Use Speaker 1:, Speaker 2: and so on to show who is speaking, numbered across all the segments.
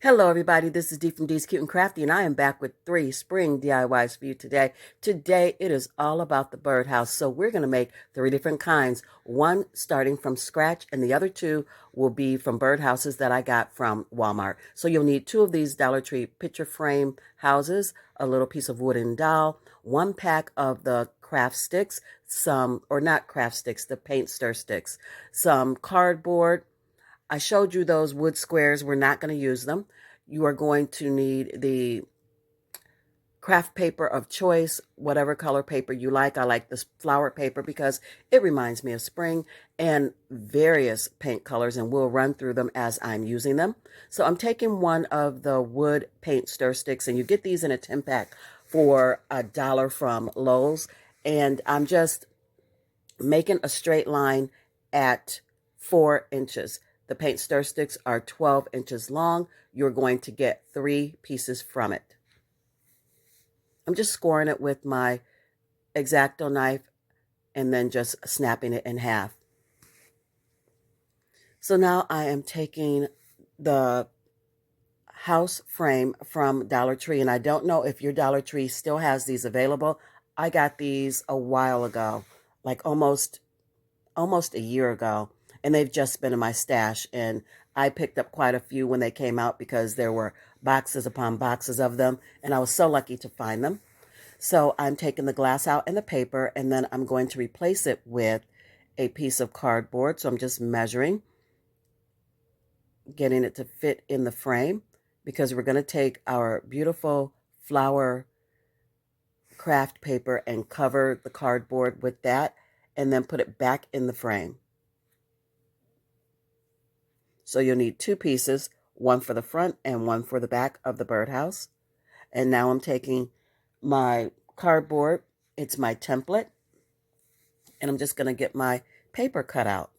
Speaker 1: Hello everybody, this is Dee from Dee's Cute and Crafty, and I am back with 3 spring DIYs for you today. Today it is all about the birdhouse, so we're going to make 3 different kinds. One starting from scratch, and the other 2 will be from birdhouses that I got from Walmart. So you'll need 2 of these Dollar Tree picture frame houses, a little piece of wooden dowel, 1 pack of the craft sticks, or not craft sticks, the paint stir sticks, some cardboard. I showed you those wood squares. We're not going to use them. You are going to need the craft paper of choice, whatever color paper you like. I like this flower paper because it reminds me of spring, and various paint colors, and we'll run through them as I'm using them. So I'm taking one of the wood paint stir sticks, and you get these in a 10-pack for $1 from Lowe's, and I'm just making a straight line at 4 inches. The paint stir sticks are 12 inches long. You're going to get 3 pieces from it. I'm just scoring it with my X-Acto knife and then just snapping it in half. So now I am taking the house frame from Dollar Tree, and I don't know if your Dollar Tree still has these available. I got these a while ago, like almost a year ago. And they've just been in my stash, and I picked up quite a few when they came out because there were boxes upon boxes of them, and I was so lucky to find them. So I'm taking the glass out and the paper, and then I'm going to replace it with a piece of cardboard. So I'm just measuring, getting it to fit in the frame, because we're going to take our beautiful flower craft paper and cover the cardboard with that, and then put it back in the frame. So you'll need 2 pieces, one for the front and one for the back of the birdhouse. And now I'm taking my cardboard, it's my template, and I'm just going to get my paper cut out.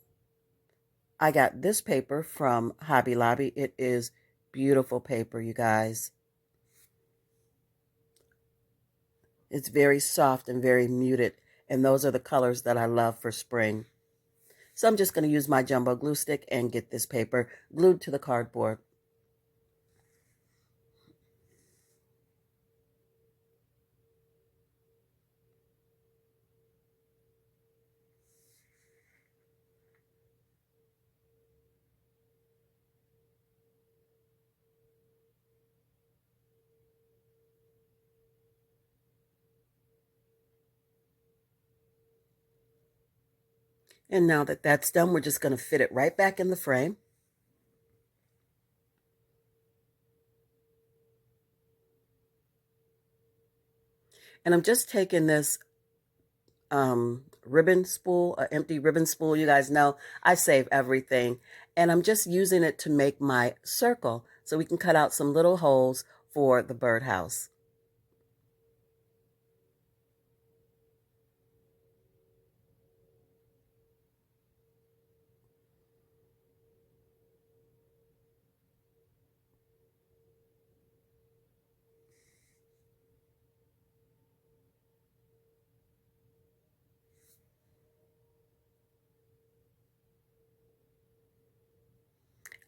Speaker 1: I got this paper from Hobby Lobby. It is beautiful paper, you guys. It's very soft and very muted, and those are the colors that I love for spring. So I'm just going to use my jumbo glue stick and get this paper glued to the cardboard. And now that that's done, we're just going to fit it right back in the frame. And I'm just taking this ribbon spool, an empty ribbon spool. You guys know I save everything. And I'm just using it to make my circle so we can cut out some little holes for the birdhouse.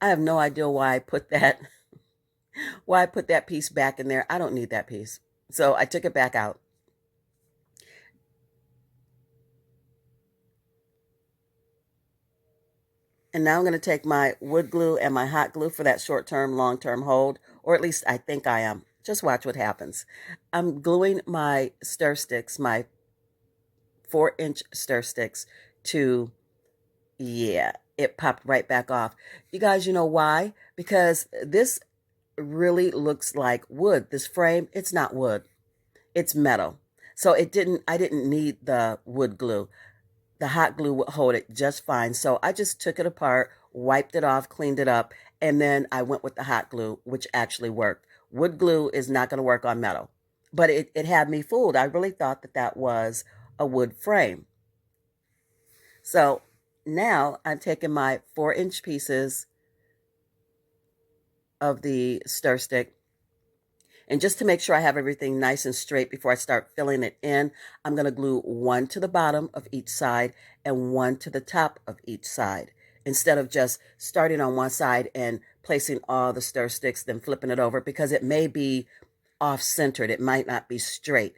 Speaker 1: I have no idea why I put that piece back in there. I don't need that piece. So I took it back out. And now I'm going to take my wood glue and my hot glue for that short-term, long-term hold, or at least I think I am. Just watch what happens. I'm gluing my stir sticks, my 4-inch stir sticks to, yeah, it popped right back off. You guys, you know why? Because this really looks like wood. This frame, it's not wood. It's metal. So I didn't need the wood glue. The hot glue would hold it just fine. So I just took it apart, wiped it off, cleaned it up, and then I went with the hot glue, which actually worked. Wood glue is not going to work on metal. But it had me fooled. I really thought that that was a wood frame. So now I'm taking my 4-inch pieces of the stir stick, and just to make sure I have everything nice and straight before I start filling it in, I'm going to glue one to the bottom of each side and one to the top of each side, instead of just starting on one side and placing all the stir sticks, then flipping it over, because it may be off-centered. It might not be straight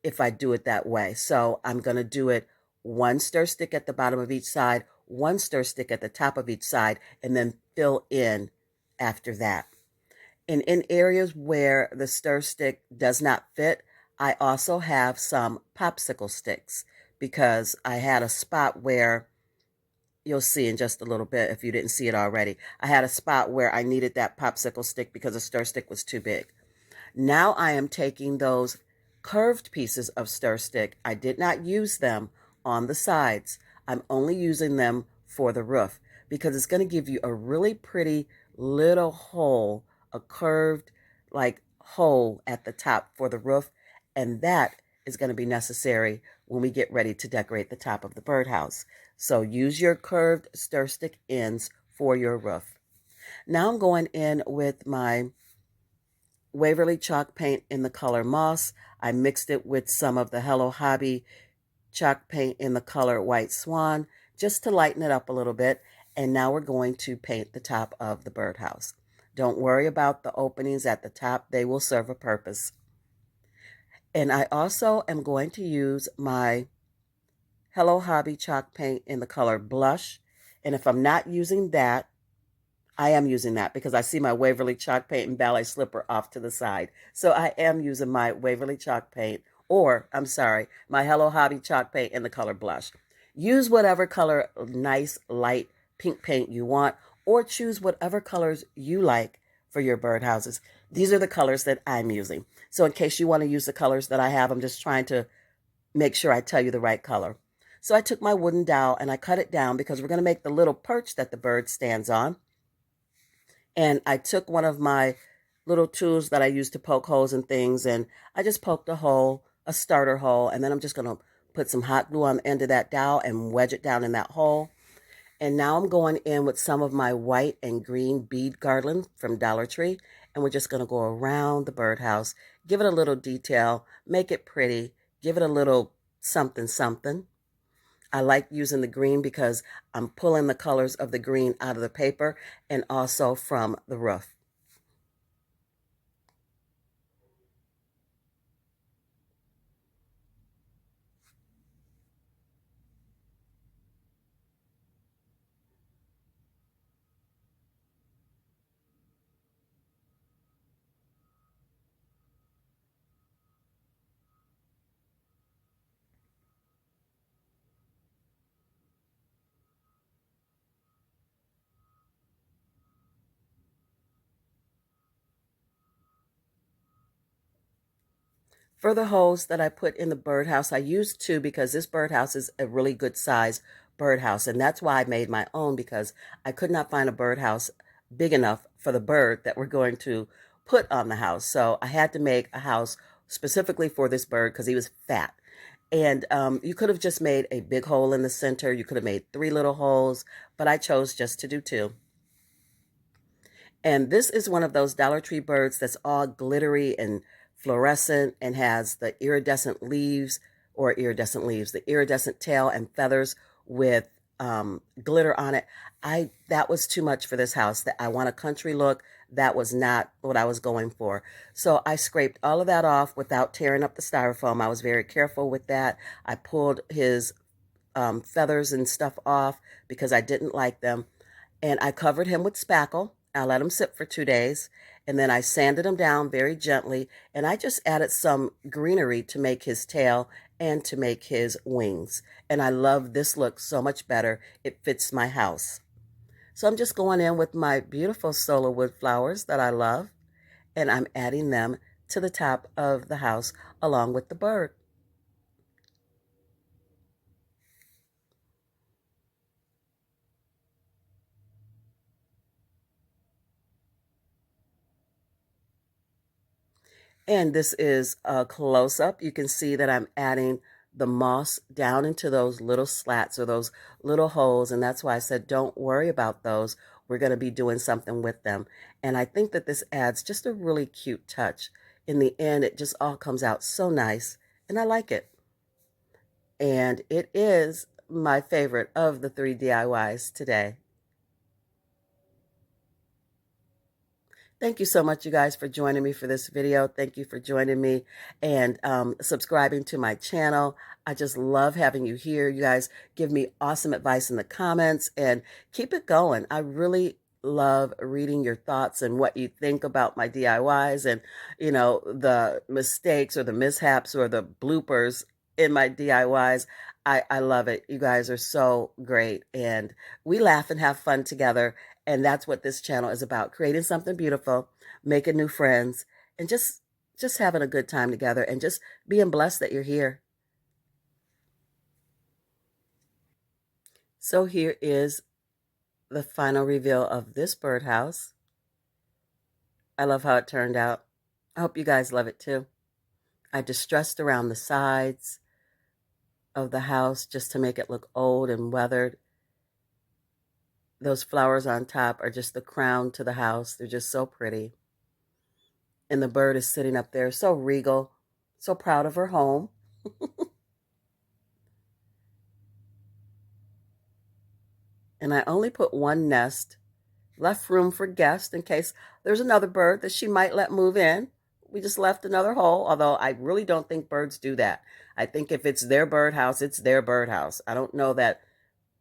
Speaker 1: if I do it that way. So I'm going to do it one stir stick at the bottom of each side, one stir stick at the top of each side, and then fill in after that. And in areas where the stir stick does not fit, I also have some popsicle sticks, because I had a spot where, you'll see in just a little bit if you didn't see it already, I had a spot where I needed that popsicle stick because the stir stick was too big. Now I am taking those curved pieces of stir stick. I did not use them on the sides. I'm only using them for the roof, because it's going to give you a really pretty little hole, a curved like hole at the top for the roof. And that is going to be necessary when we get ready to decorate the top of the birdhouse. So use your curved stir stick ends for your roof. Now I'm going in with my Waverly chalk paint in the color Moss. I mixed it with some of the Hello Hobby chalk paint in the color White Swan, just to lighten it up a little bit. And now we're going to paint the top of the birdhouse. Don't worry about the openings at the top. They will serve a purpose. And I also am going to use my Hello Hobby chalk paint in the color Blush. And if I'm not using that, I am using that because I see my Waverly chalk paint and ballet slipper off to the side. So I am using my Waverly chalk paint, or I'm sorry, my Hello Hobby chalk paint in the color Blush. Use whatever color nice light pink paint you want, or choose whatever colors you like for your birdhouses. These are the colors that I'm using. So in case you want to use the colors that I have, I'm just trying to make sure I tell you the right color. So I took my wooden dowel and I cut it down because we're going to make the little perch that the bird stands on. And I took one of my little tools that I use to poke holes in things, and I just poked a hole, a starter hole, and then I'm just going to put some hot glue on the end of that dowel and wedge it down in that hole. And now I'm going in with some of my white and green bead garland from Dollar Tree, and we're just going to go around the birdhouse, give it a little detail, make it pretty, give it a little something something. I like using the green because I'm pulling the colors of the green out of the paper and also from the roof. For the holes that I put in the birdhouse, I used two because this birdhouse is a really good size birdhouse. And that's why I made my own, because I could not find a birdhouse big enough for the bird that we're going to put on the house. So I had to make a house specifically for this bird because he was fat. And you could have just made a big hole in the center. You could have made 3 little holes, but I chose just to do 2. And this is one of those Dollar Tree birds that's all glittery and fluorescent and has the iridescent leaves, the iridescent tail and feathers with glitter on it. That was too much for this house. That I want a country look. That was not what I was going for. So I scraped all of that off without tearing up the styrofoam. I was very careful with that. I pulled his feathers and stuff off because I didn't like them. And I covered him with spackle. I let him sit for 2 days. And then I sanded him down very gently. And I just added some greenery to make his tail and to make his wings. And I love this look so much better. It fits my house. So I'm just going in with my beautiful solar wood flowers that I love. And I'm adding them to the top of the house along with the bird. And this is a close-up. You can see that I'm adding the moss down into those little slats or those little holes. And that's why I said, don't worry about those. We're going to be doing something with them. And I think that this adds just a really cute touch. In the end, it just all comes out so nice. And I like it. And it is my favorite of the 3 DIYs today. Thank you so much, you guys, for joining me for this video. Thank you for joining me and subscribing to my channel. I just love having you here. You guys give me awesome advice in the comments and keep it going. I really love reading your thoughts and what you think about my DIYs and, the mistakes or the mishaps or the bloopers in my DIYs. I love it. You guys are so great. And we laugh and have fun together. And that's what this channel is about, creating something beautiful, making new friends, and just having a good time together and just being blessed that you're here. So here is the final reveal of this birdhouse. I love how it turned out. I hope you guys love it too. I distressed around the sides of the house just to make it look old and weathered. Those flowers on top are just the crown to the house. They're just so pretty. And the bird is sitting up there, so regal, so proud of her home. And I only put one nest, left room for guests in case there's another bird that she might let move in. We just left another hole, although I really don't think birds do that. I think if it's their birdhouse, it's their birdhouse. I don't know that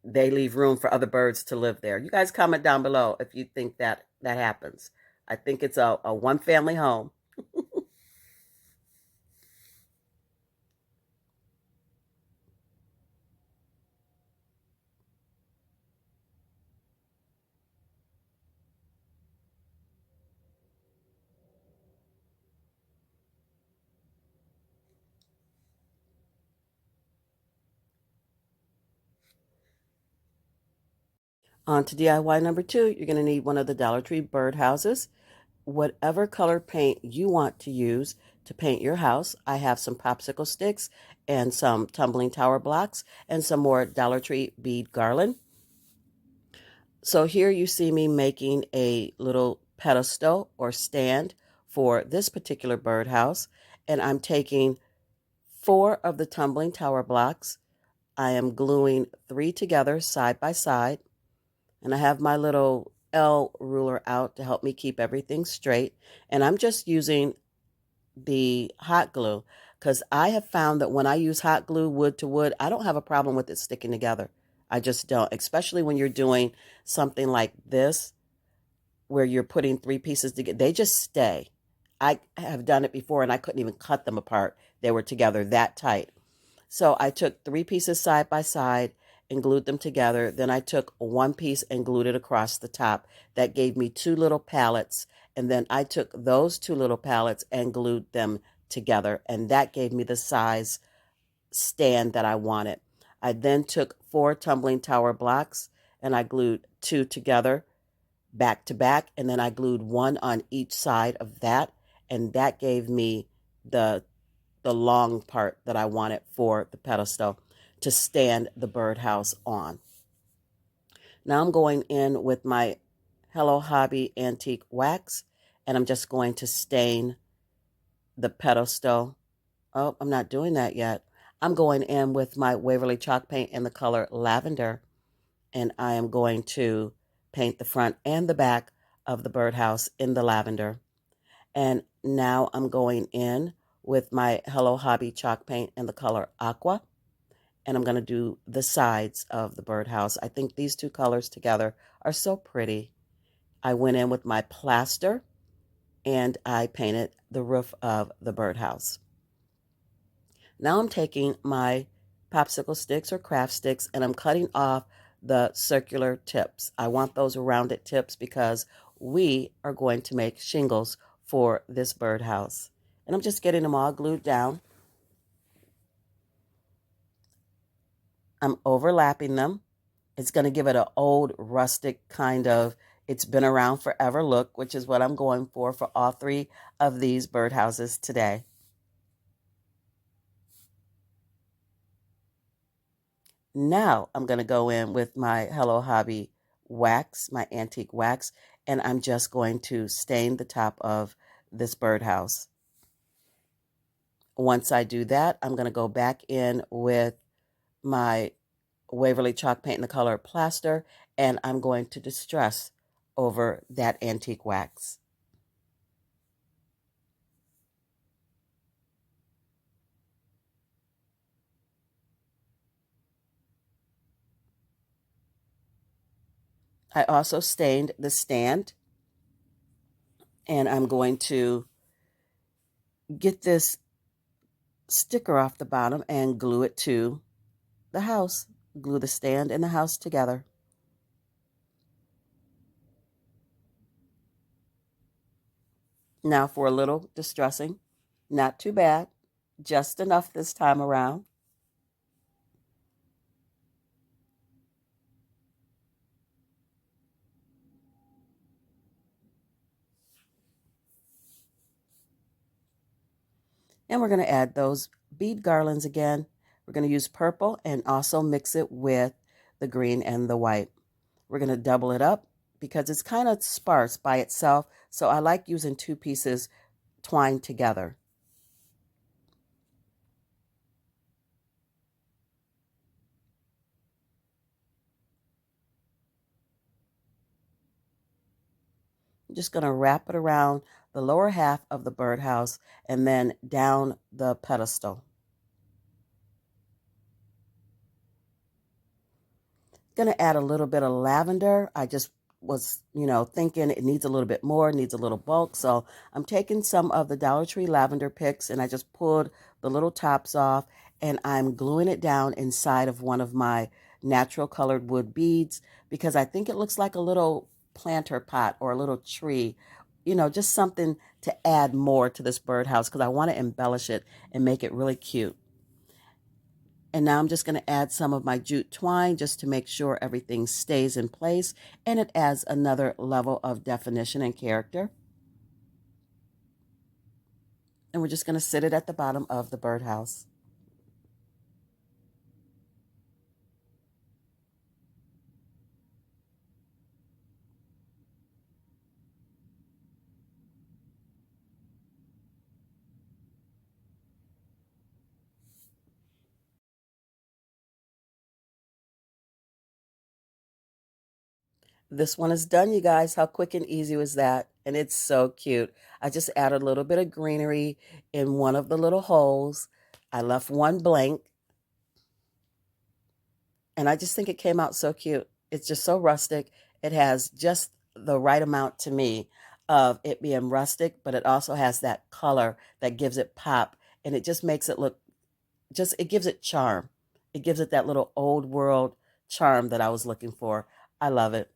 Speaker 1: they leave room for other birds to live there. You guys comment down below if you think that happens. I think it's a one family home. On to DIY number 2, you're going to need one of the Dollar Tree birdhouses. Whatever color paint you want to use to paint your house. I have some popsicle sticks and some tumbling tower blocks and some more Dollar Tree bead garland. So here you see me making a little pedestal or stand for this particular birdhouse. And I'm taking 4 of the tumbling tower blocks. I am gluing 3 together side by side. And I have my little L ruler out to help me keep everything straight. And I'm just using the hot glue because I have found that when I use hot glue wood to wood, I don't have a problem with it sticking together. I just don't, especially when you're doing something like this where you're putting 3 pieces together. They just stay. I have done it before and I couldn't even cut them apart. They were together that tight. So I took 3 pieces side by side and glued them together. Then I took 1 piece and glued it across the top. That gave me 2 little pallets. And then I took those 2 little pallets and glued them together. And that gave me the size stand that I wanted. I then took 4 tumbling tower blocks and I glued 2 together back to back. And then I glued 1 on each side of that. And that gave me the long part that I wanted for the pedestal to stand the birdhouse on. Now I'm going in with my Hello Hobby antique wax and I'm just going to stain the pedestal. Oh, I'm not doing that yet. I'm going in with my Waverly chalk paint in the color lavender and I am going to paint the front and the back of the birdhouse in the lavender. And now I'm going in with my Hello Hobby chalk paint in the color aqua. And I'm going to do the sides of the birdhouse. I think these 2 colors together are so pretty. I went in with my plaster and I painted the roof of the birdhouse. Now I'm taking my popsicle sticks or craft sticks and I'm cutting off the circular tips. I want those rounded tips because we are going to make shingles for this birdhouse. And I'm just getting them all glued down. I'm overlapping them. It's going to give it an old rustic kind of, it's been around forever look, which is what I'm going for all 3 of these birdhouses today. Now I'm going to go in with my Hello Hobby wax, my antique wax, and I'm just going to stain the top of this birdhouse. Once I do that, I'm going to go back in with my Waverly chalk paint in the color plaster, and I'm going to distress over that antique wax. I also stained the stand, and I'm going to get this sticker off the bottom and glue it to the house. Glue the stand and the house together. Now for a little distressing. Not too bad. Just enough this time around. And we're going to add those bead garlands again. We're going to use purple and also mix it with the green and the white. We're going to double it up because it's kind of sparse by itself. So I like using two pieces twined together. I'm just going to wrap it around the lower half of the birdhouse and then down the pedestal. Going to add a little bit of lavender. I just was, thinking it needs a little bit more, needs a little bulk. So I'm taking some of the Dollar Tree lavender picks and I just pulled the little tops off and I'm gluing it down inside of one of my natural colored wood beads because I think it looks like a little planter pot or a little tree, just something to add more to this birdhouse because I want to embellish it and make it really cute. And now I'm just going to add some of my jute twine just to make sure everything stays in place and it adds another level of definition and character. And we're just going to sit it at the bottom of the birdhouse. This one is done, you guys. How quick and easy was that? And it's so cute. I just added a little bit of greenery in one of the little holes. I left one blank. And I just think it came out so cute. It's just so rustic. It has just the right amount to me of it being rustic, but it also has that color that gives it pop. And it just makes it look, it gives it charm. It gives it that little old world charm that I was looking for. I love it.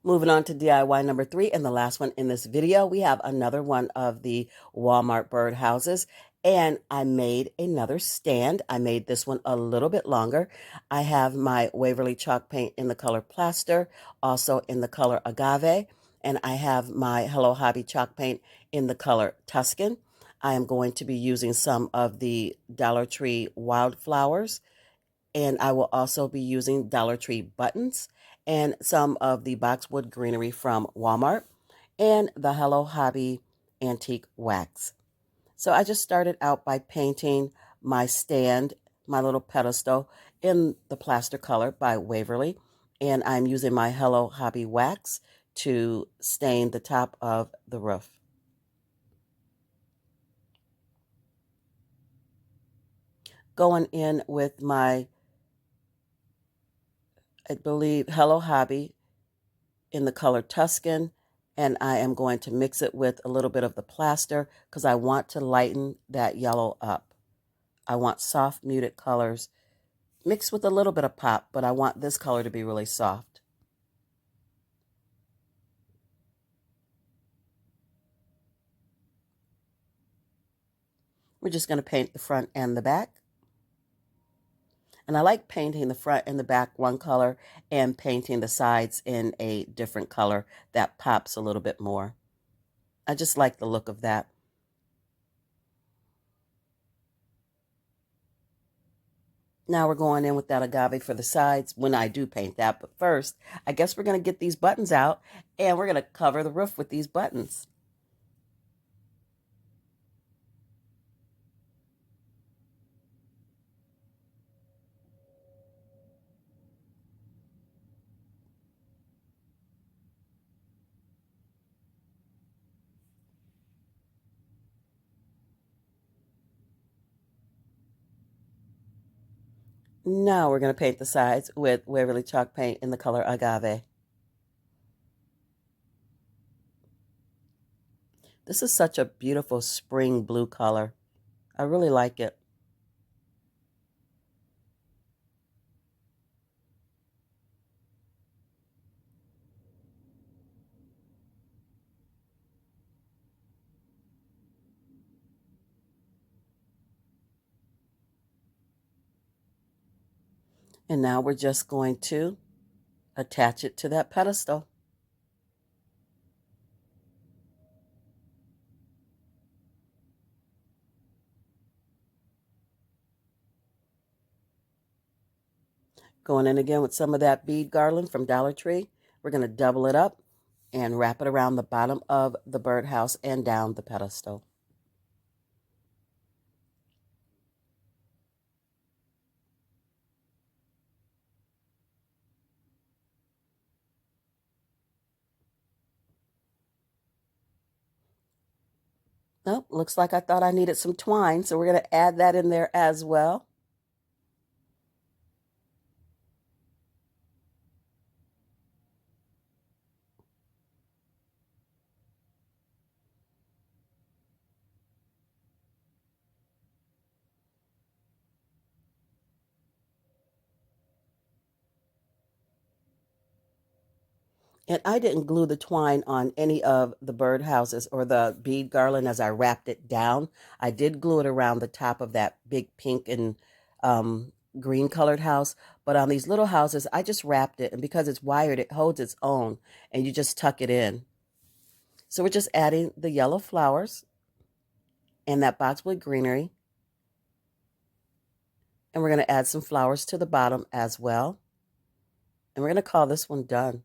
Speaker 1: Moving on to DIY number 3 and the last one in this video, we have another one of the Walmart birdhouses. And I made another stand. I made this one a little bit longer. I have my Waverly chalk paint in the color Plaster, also in the color Agave. And I have my Hello Hobby chalk paint in the color Tuscan. I am going to be using some of the Dollar Tree Wildflowers, and I will also be using Dollar Tree buttons and some of the boxwood greenery from Walmart and the Hello Hobby antique wax. So I just started out by painting my stand, my little pedestal, in the plaster color by Waverly. And I'm using my Hello Hobby wax to stain the top of the roof. Going in with my, I believe, Hello Hobby in the color Tuscan, and I am going to mix it with a little bit of the plaster because I want to lighten that yellow up. I want soft muted colors mixed with a little bit of pop, but I want this color to be really soft. We're just going to paint the front and the back. And I like painting the front and the back one color and painting the sides in a different color that pops a little bit more. I just like the look of that. Now we're going in with that agave for the sides when I do paint that. But first, I guess we're going to get these buttons out and we're going to cover the roof with these buttons. Now we're going to paint the sides with Waverly chalk paint in the color agave. This is such a beautiful spring blue color. I really like it. And now we're just going to attach it to that pedestal. Going in again with some of that bead garland from Dollar Tree. We're going to double it up and wrap it around the bottom of the birdhouse and down the pedestal. Oh, looks like I thought I needed some twine, so we're going to add that in there as well. And I didn't glue the twine on any of the birdhouses or the bead garland as I wrapped it down. I did glue it around the top of that big pink and green colored house. But on these little houses, I just wrapped it. And because it's wired, it holds its own. And you just tuck it in. So we're just adding the yellow flowers and that boxwood greenery. And we're going to add some flowers to the bottom as well. And we're going to call this one done.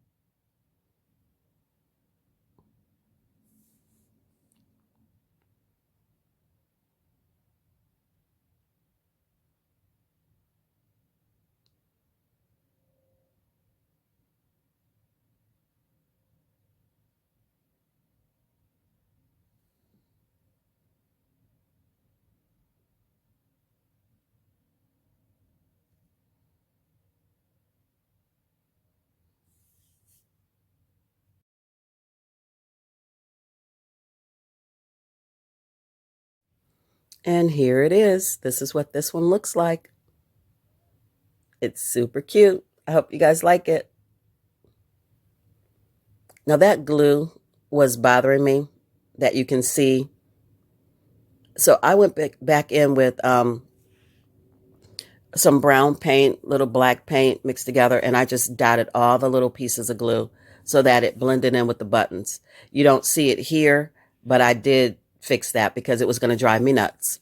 Speaker 1: And here it is. This is what this one looks like. It's super cute. I hope you guys like it. Now that glue was bothering me, that you can see. So I went back in with some brown paint, little black paint mixed together, and I just dotted all the little pieces of glue so that it blended in with the buttons. You don't see it here, but I did fix that because it was going to drive me nuts.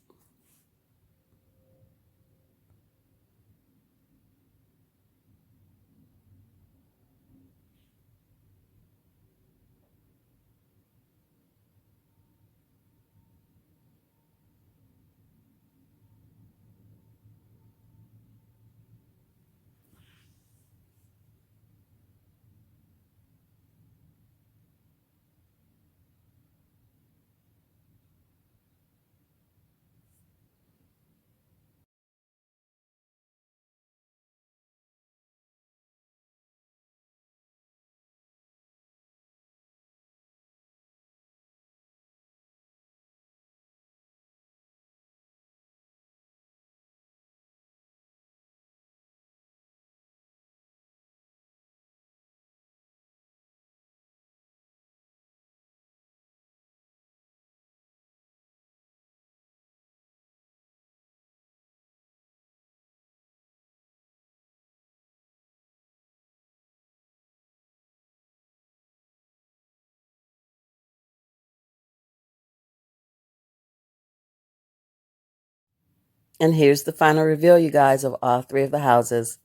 Speaker 1: And here's the final reveal, you guys, of all three of the houses.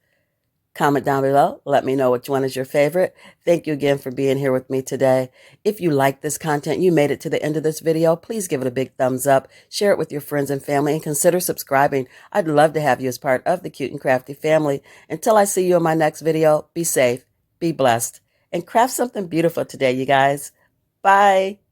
Speaker 1: Comment down below. Let me know which one is your favorite. Thank you again for being here with me today. If you like this content, you made it to the end of this video, please give it a big thumbs up, share it with your friends and family, and consider subscribing. I'd love to have you as part of the Cute and Crafty family. Until I see you in my next video, be safe, be blessed, and craft something beautiful today, you guys. Bye.